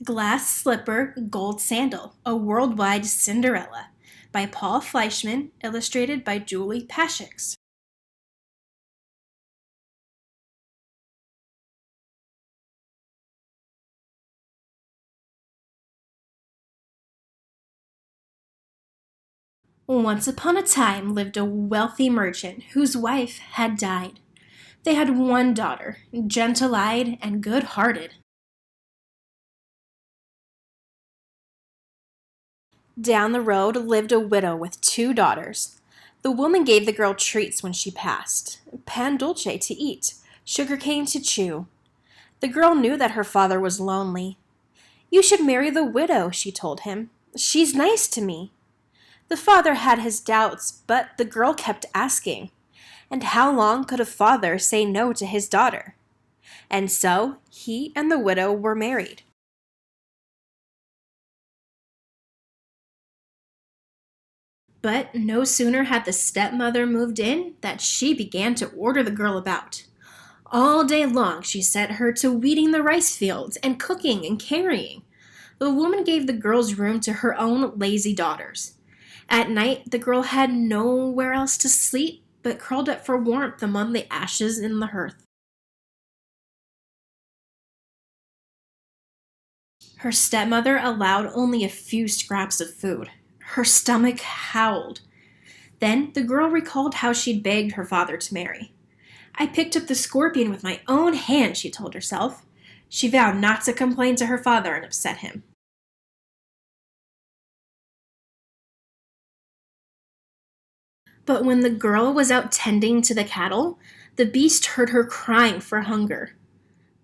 Glass Slipper, Gold Sandal, A Worldwide Cinderella by Paul Fleischman, illustrated by Julie Paschkis. Once upon a time lived a wealthy merchant whose wife had died. They had one daughter, gentle-eyed and good-hearted. Down the road lived a widow with two daughters. The woman gave the girl treats when she passed, pan dulce to eat, sugar cane to chew. The girl knew that her father was lonely. "You should marry the widow," she told him. "She's nice to me." The father had his doubts, but the girl kept asking. And how long could a father say no to his daughter? And so he and the widow were married. But no sooner had the stepmother moved in that she began to order the girl about. All day long she set her to weeding the rice fields and cooking and carrying. The woman gave the girl's room to her own lazy daughters. At night, the girl had nowhere else to sleep but curled up for warmth among the ashes in the hearth. Her stepmother allowed only a few scraps of food. Her stomach howled. Then the girl recalled how she'd begged her father to marry. "I picked up the scorpion with my own hand," she told herself. She vowed not to complain to her father and upset him. But when the girl was out tending to the cattle, the beast heard her crying for hunger.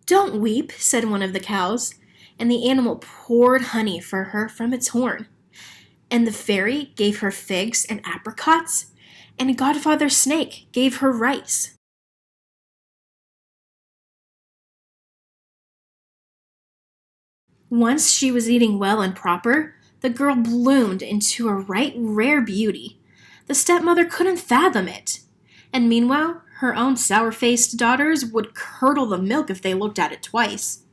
"Don't weep," said one of the cows, and the animal poured honey for her from its horn. And the fairy gave her figs and apricots, and Godfather Snake gave her rice. Once she was eating well and proper, the girl bloomed into a right rare beauty. The stepmother couldn't fathom it. And meanwhile, her own sour-faced daughters would curdle the milk if they looked at it twice.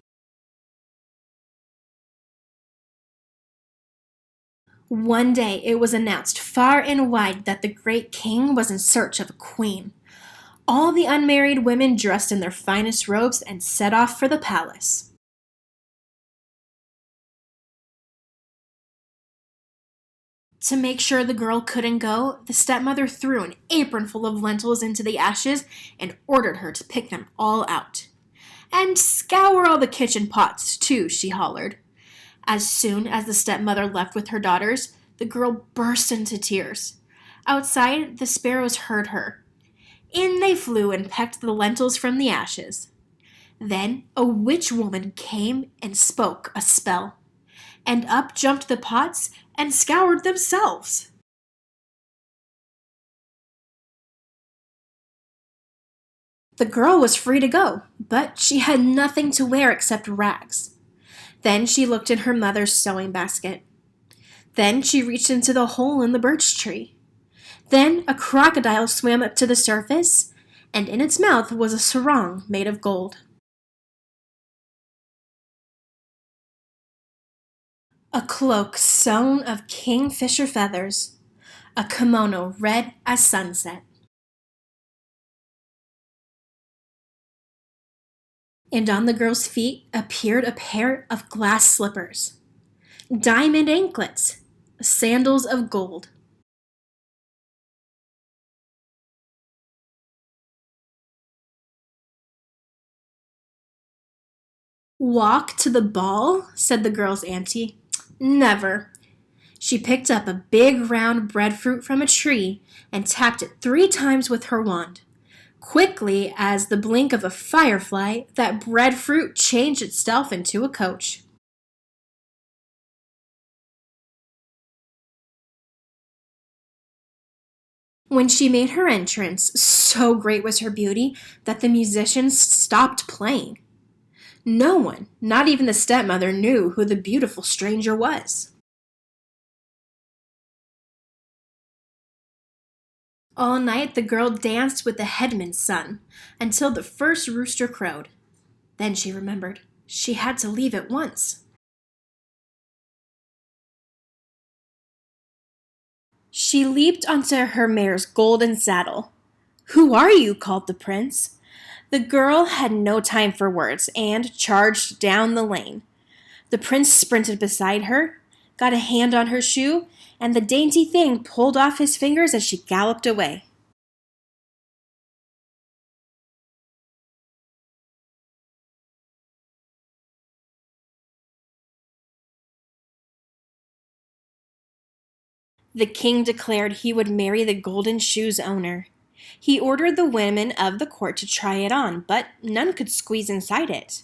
One day it was announced far and wide that the great king was in search of a queen. All the unmarried women dressed in their finest robes and set off for the palace. To make sure the girl couldn't go, the stepmother threw an apronful of lentils into the ashes and ordered her to pick them all out. "And scour all the kitchen pots, too," she hollered. As soon as the stepmother left with her daughters, the girl burst into tears. Outside, the sparrows heard her. In they flew and pecked the lentils from the ashes. Then a witch woman came and spoke a spell, and up jumped the pots and scoured themselves. The girl was free to go, but she had nothing to wear except rags. Then she looked in her mother's sewing basket. Then she reached into the hole in the birch tree. Then a crocodile swam up to the surface, and in its mouth was a sarong made of gold. A cloak sewn of kingfisher feathers, a kimono red as sunset. And on the girl's feet appeared a pair of glass slippers, diamond anklets, sandals of gold. "Walk to the ball?" said the girl's auntie. "Never." She picked up a big round breadfruit from a tree and tapped it 3 times with her wand. Quickly as the blink of a firefly, that breadfruit changed itself into a coach. When she made her entrance, so great was her beauty that the musicians stopped playing. No one, not even the stepmother, knew who the beautiful stranger was. All night the girl danced with the headman's son until the first rooster crowed. Then she remembered she had to leave at once. She leaped onto her mare's golden saddle. "Who are you?" called the prince. The girl had no time for words and charged down the lane. The prince sprinted beside her, got a hand on her shoe, and the dainty thing pulled off his fingers as she galloped away. The king declared he would marry the golden shoe's owner. He ordered the women of the court to try it on, but none could squeeze inside it.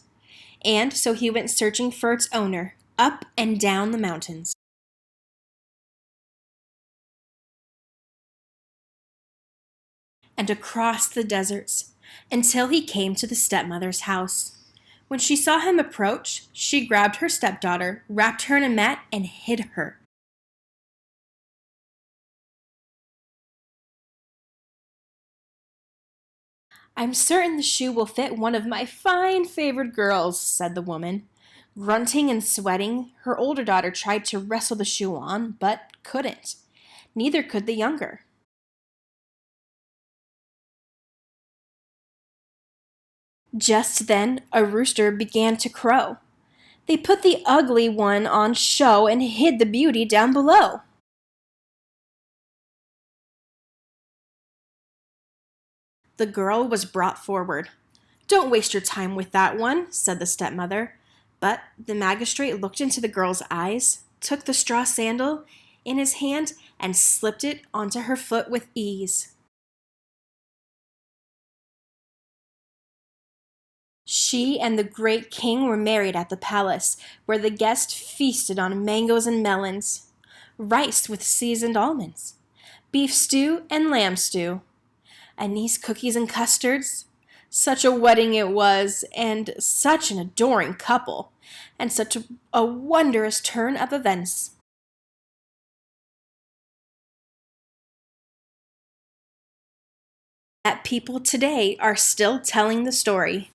And so he went searching for its owner, up and down the mountains, and across the deserts, until he came to the stepmother's house. When she saw him approach, she grabbed her stepdaughter, wrapped her in a mat, and hid her. "I'm certain the shoe will fit one of my fine favored girls," said the woman. Grunting and sweating, her older daughter tried to wrestle the shoe on, but couldn't. Neither could the younger. Just then, a rooster began to crow. They put the ugly one on show and hid the beauty down below. The girl was brought forward. "Don't waste your time with that one," said the stepmother. But the magistrate looked into the girl's eyes, took the straw sandal in his hand, and slipped it onto her foot with ease. She and the great king were married at the palace, where the guests feasted on mangoes and melons, rice with seasoned almonds, beef stew and lamb stew, anise cookies and custards. Such a wedding it was, and such an adoring couple, and such a wondrous turn of events. That people today are still telling the story.